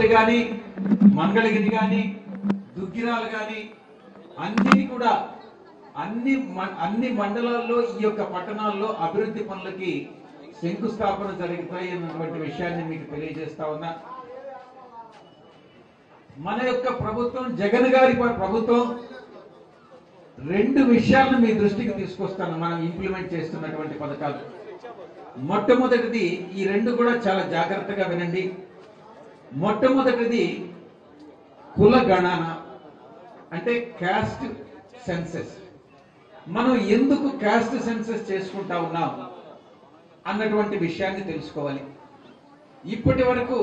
రాజమండ్రి కానీ, మంగళగిరి కానీ, దుగ్గిరాలు కానీ అన్నిటి కూడా అన్ని మండలాల్లో ఈ యొక్క పట్టణాల్లో అభివృద్ధి పనులకి శంకుస్థాపన జరుగుతాయి అన్నటువంటి విషయాన్ని మీకు తెలియజేస్తా ఉన్నా. మన యొక్క ప్రభుత్వం, జగన్ గారి ప్రభుత్వం రెండు విషయాలను మీ దృష్టికి తీసుకొస్తాను. మనం ఇంప్లిమెంట్ చేస్తున్నటువంటి పథకాలు. మొట్టమొదటిది, ఈ రెండు కూడా చాలా జాగ్రత్తగా వినండి. మొట్టమొదటిది కుల గణన, అంటే క్యాస్ట్ సెన్సెస్. మనం ఎందుకు క్యాస్ట్ సెన్సెస్ చేసుకుంటా ఉన్నాం అన్నటువంటి విషయాన్ని తెలుసుకోవాలి. ఇప్పటి వరకు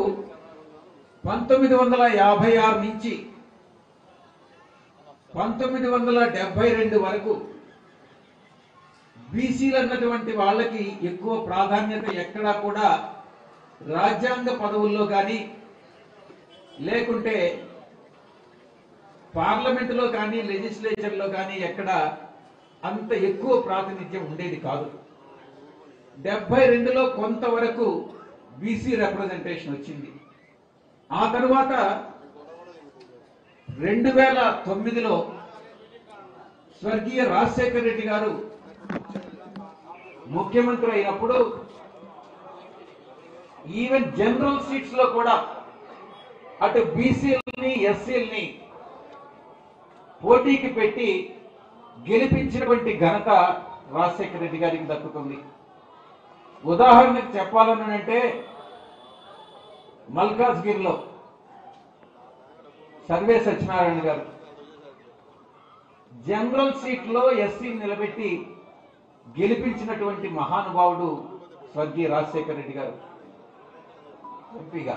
1956 నుంచి 1972 వరకు బీసీలు అన్నటువంటి వాళ్ళకి ఎక్కువ ప్రాధాన్యత ఎక్కడా కూడా రాజ్యాంగ పదవుల్లో కానీ, లేకుంటే పార్లమెంటులో కానీ, లెజిస్లేచర్లో కానీ ఎక్కడ అంత ఎక్కువ ప్రాతినిధ్యం ఉండేది కాదు. 72లో కొంతవరకు బీసీ రిప్రజెంటేషన్ వచ్చింది. ఆ తరువాత 2009లో స్వర్గీయ రాజశేఖర రెడ్డి గారు ముఖ్యమంత్రి అయినప్పుడు ఈవెన్ జనరల్ సీట్స్ లో కూడా అటు బీసీలని, ఎస్సీలని పోటీకి పెట్టి గెలిపించినటువంటి ఘనత రాజశేఖర రెడ్డి గారికి దక్కుతుంది. ఉదాహరణకు చెప్పాలనంటే మల్కాజ్గిరిలో సర్వే సత్యనారాయణ గారు జనరల్ సీట్ లో ఎస్సీ నిలబెట్టి గెలిపించినటువంటి మహానుభావుడు స్వర్గీయ రాజశేఖర రెడ్డి గారు ఎంపీగా.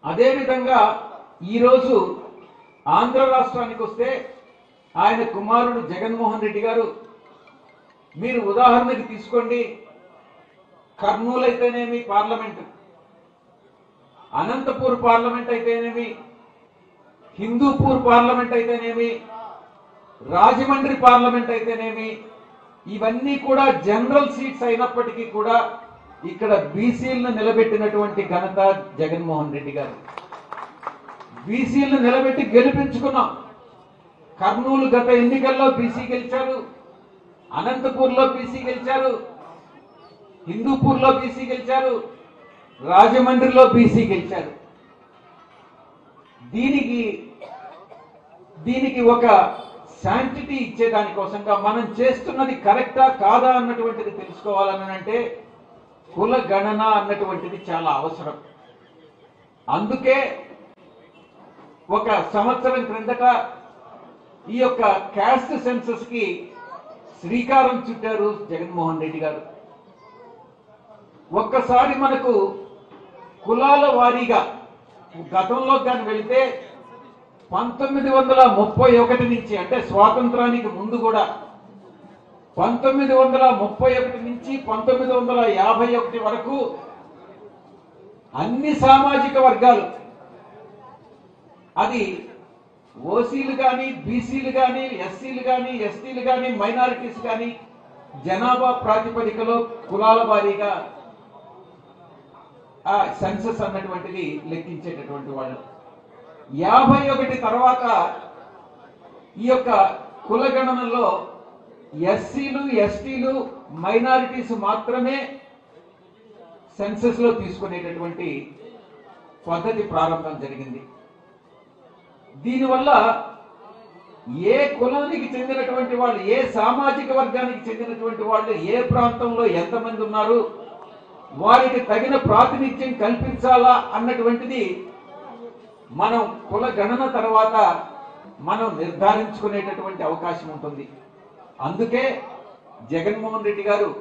అదేవిధంగా ఈరోజు ఆంధ్ర రాష్ట్రానికి వస్తే ఆయన కుమారుడు జగన్మోహన్ రెడ్డి గారు, మీరు ఉదాహరణకి తీసుకోండి, కర్నూలు అయితేనేమి పార్లమెంటు, అనంతపూర్ పార్లమెంట్ అయితేనేమి, హిందూపూర్ పార్లమెంట్ అయితేనేమి, రాజమండ్రి పార్లమెంట్ అయితేనేమి, ఇవన్నీ కూడా జనరల్ సీట్స్ అయినప్పటికీ కూడా ఇక్కడ బీసీలను నిలబెట్టినటువంటి ఘనత జగన్మోహన్ రెడ్డి గారు. బీసీలను నిలబెట్టి గెలిపించుకున్నాం. కర్నూలు గత ఎన్నికల్లో బీసీ గెలిచారు, అనంతపూర్లో బీసీ గెలిచారు, హిందూపూర్లో బీసీ గెలిచారు, రాజమండ్రిలో బీసీ గెలిచారు. దీనికి ఒక శాంటిటీ ఇచ్చేదానికోసంగా మనం చేస్తున్నది కరెక్టా కాదా అన్నటువంటిది తెలుసుకోవాలని అంటే కుల గణన అన్నటువంటిది చాలా అవసరం. అందుకే ఒక సంవత్సరం క్రిందట ఈ యొక్క క్యాస్ట్ సెన్సస్ కి శ్రీకారం చుట్టారు జగన్మోహన్ రెడ్డి గారు. ఒక్కసారి మనకు కులాల వారీగా గతంలో కానీ వెళితే 1931 నుంచి, అంటే స్వాతంత్రానికి ముందు కూడా 1931 నుంచి 1951 వరకు అన్ని సామాజిక వర్గాలు, అది ఓసీలు కానీ, బీసీలు కానీ, ఎస్సీలు కానీ, ఎస్టీలు కానీ, మైనారిటీస్ కానీ జనాభా ప్రాతిపదికలో కులాల వారీగా ఆ సెన్సస్ అన్నటువంటిది లెక్కించేటటువంటి వాళ్ళు. 51 తర్వాత ఈ యొక్క కులగణనలో ఎస్సీలు, ఎస్టీలు, మైనారిటీస్ మాత్రమే సెన్సస్ లో తీసుకునేటటువంటి పద్ధతి ప్రారంభం జరిగింది. దీనివల్ల ఏ కులానికి చెందినటువంటి వాళ్ళు, ఏ సామాజిక వర్గానికి చెందినటువంటి వాళ్ళు, ఏ ప్రాంతంలో ఎంతమంది ఉన్నారు, వారికి తగిన ప్రాతినిధ్యం కల్పించాలా అన్నటువంటిది మనం కుల గణన తర్వాత మనం నిర్ధారించుకునేటటువంటి అవకాశం ఉంటుంది. అందుకే జగన్మోహన్ రెడ్డి గారు